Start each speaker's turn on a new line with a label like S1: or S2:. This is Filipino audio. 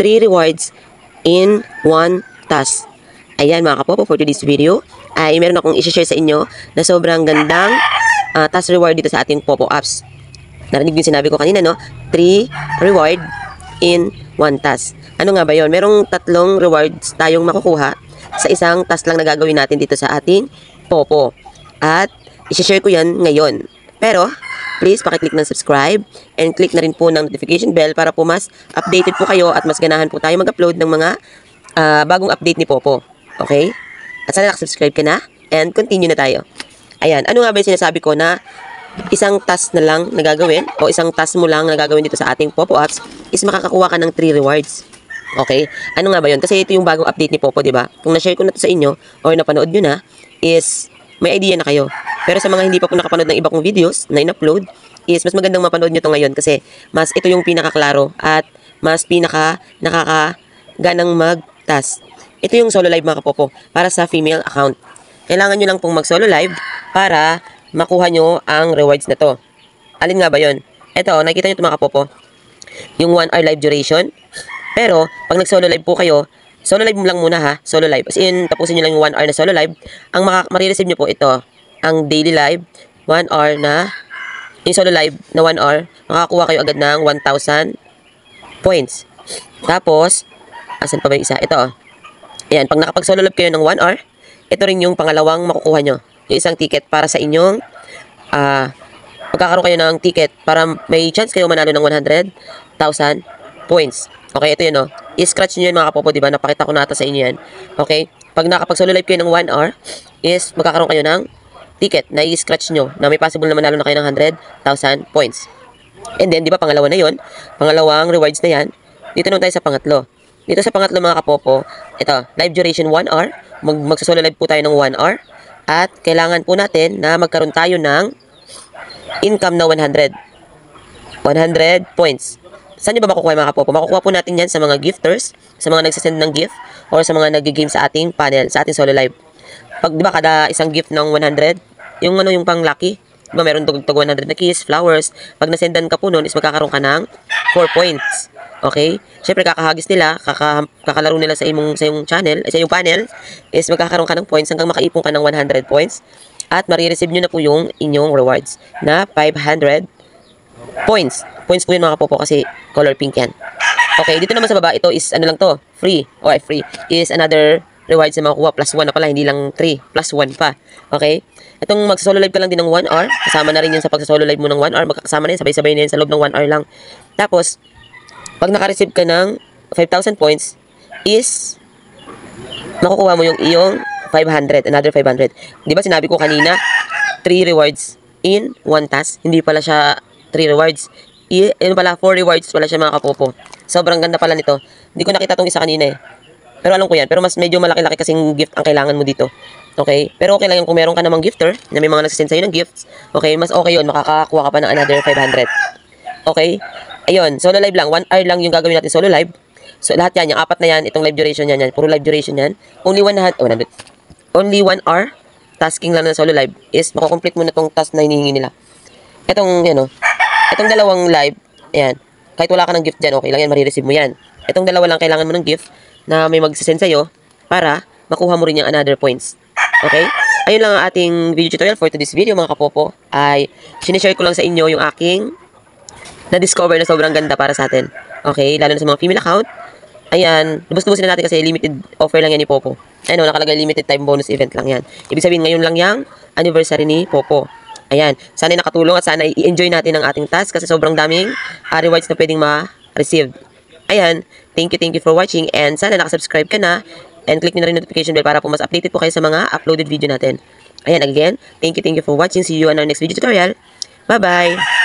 S1: 3 rewards in 1 task. Ayan mga kapopo, for today's video ay meron akong i-share sa inyo na sobrang gandang task reward dito sa ating Popo apps. Narinig yung sinabi ko kanina, no? 3 reward in 1 task. Ano nga ba yun? Merong 3 rewards tayong makukuha sa isang task lang na gagawin natin dito sa ating Popo. At i-share ko yan ngayon. Pero, please pakiclick ng subscribe and click na rin po ng notification bell para po mas updated po kayo at mas ganahan po tayo mag-upload ng mga bagong update ni Popo. Okay? At sana nakasubscribe ka na and continue na tayo. Ayan, ano nga ba yung sinasabi ko na isang task na lang na gagawin o isang task mo lang na gagawin dito sa ating Popo apps is makakakuha ka ng 3 rewards. Okay? Ano nga ba yun? Kasi ito yung bagong update ni Popo, diba? Kung na-share ko na to sa inyo or napanood nyo na, is may idea na kayo. Pero sa mga hindi pa po nakapanood ng iba kong videos na in-upload, is mas magandang mapanood nyo to ngayon kasi mas ito yung pinakaklaro at mas nakakaganang mag-task. Ito yung solo live mga kapopo para sa female account. Kailangan nyo lang pong mag-solo live para makuha nyo ang rewards na to. Alin nga ba yun? Ito, nakikita nyo ito mga kapopo. Yung 1 hour live duration. Pero, pag nag-solo live po kayo, solo live mo lang muna ha. Solo live. As in, tapusin nyo lang yung 1 hour na solo live. Ang marireceive nyo po ito. Ang daily live, 1 hour na, yung solo live na 1 hour, makakuha kayo agad ng 1,000 points. Tapos, asan pa ba yung isa? Ito. Ayan, pag nakapag-solo live kayo ng 1 hour, ito rin yung pangalawang makukuha nyo. Yung isang ticket para sa inyong, magkakaroon kayo ng ticket para may chance kayo manalo ng 100,000 points. Okay, ito yun, no? I-scratch nyo yun mga kapopo, diba? Napakita ko na ata sa inyo yan. Okay? Pag nakapag-solo live kayo ng 1 hour, is magkakaroon kayo ng ticket na i-scratch nyo na may possible na manalo na kayo ng 100,000 points. And then, di ba, pangalawa na yun? Pangalawang rewards na yan. Dito naman tayo sa pangatlo. Dito sa pangatlo mga kapopo, ito, live duration 1 hour. Magsasolo live po tayo ng 1 hour. At kailangan po natin na magkaroon tayo ng income na 100 points. Saan nyo ba makukuha mga kapopo? Makukuha po natin yan sa mga gifters, sa mga nagsasend ng gift, or sa mga nag-game sa ating panel, sa ating solo live. Pag, di ba, kada isang gift ng 100, yung pang lucky, di ba, meron tug 100 na keys, flowers. Pag nasendan ka po nun, is magkakaroon ka ng 4 points. Okay? Siyempre, kakahagis nila, kakalaro nila sa iyong channel, sa iyong panel, is magkakaroon ka ng points hanggang makaipon ka ng 100 points. At marireceive nyo na po yung inyong rewards na 500 points. Points po yun mga kapopo kasi color pink yan. Okay, dito naman sa baba, ito is ano lang to, free. Okay, free is another rewards na makukuha. Plus 1 na pala, hindi lang 3. Plus 1 pa. Okay? Itong magsasolo live ka lang din ng 1 hour. Kasama na rin yan sa pagsasolo live mo ng 1 hour. Magkakasama na yan, sabay-sabay na yan sa loob ng 1 hour lang. Tapos, pag naka-receive ka ng 5,000 points, is makukuha mo yung iyong 500, another 500. Di ba sinabi ko kanina, 3 rewards in 1 task. Hindi pala siya 3 rewards. Yun pala, 4 rewards pala siya mga kapopo. Sobrang ganda pala nito. Hindi ko nakita tong isa kanina eh. Pero alam ko yan. Pero mas medyo malaki-laki kasing gift ang kailangan mo dito. Okay? Pero okay lang yung kung meron ka namang gifter, na may mga nagsasend sa'yo ng gifts. Okay? Mas okay yun. Makakakuha ka pa ng another 500. Okay? Ayun. Solo live lang. 1 hour lang yung gagawin natin solo live. So, lahat yan. Yung 4 na yan. Itong live duration yan. Puro live duration yan. Only 100. Only 1 hour. Tasking lang na solo live is makukomplete mo na tong task na hinihingi nila. Itong, yan o. Itong dalawang live. Ayan. Kahit wala ka ng gift dyan, okay lang yan. Marireceive mo yan. Itong dalawa lang kailangan mo ng gift na may magsasend sa'yo para makuha mo rin yung another points. Okay? Ayun lang ang ating video tutorial for today's video mga kapopo. Ay, sinishare ko lang sa inyo yung aking na-discover na sobrang ganda para sa atin. Okay? Lalo na sa mga female account. Ayan. Lubos-lubosin na natin kasi limited offer lang yan ni Popo. Ayun, nakalagay limited time bonus event lang yan. Ibig sabihin, ngayon lang yung anniversary ni Popo. Ayan. Sana nakatulong at sana i-enjoy natin ang ating task kasi sobrang daming rewards na pwedeng ma-receive. Ayan. Thank you for watching and sana nakasubscribe ka na and click nyo na rin notification bell para po mas updated po kayo sa mga uploaded video natin. Ayan, again, thank you for watching. See you on our next video tutorial. Bye-bye!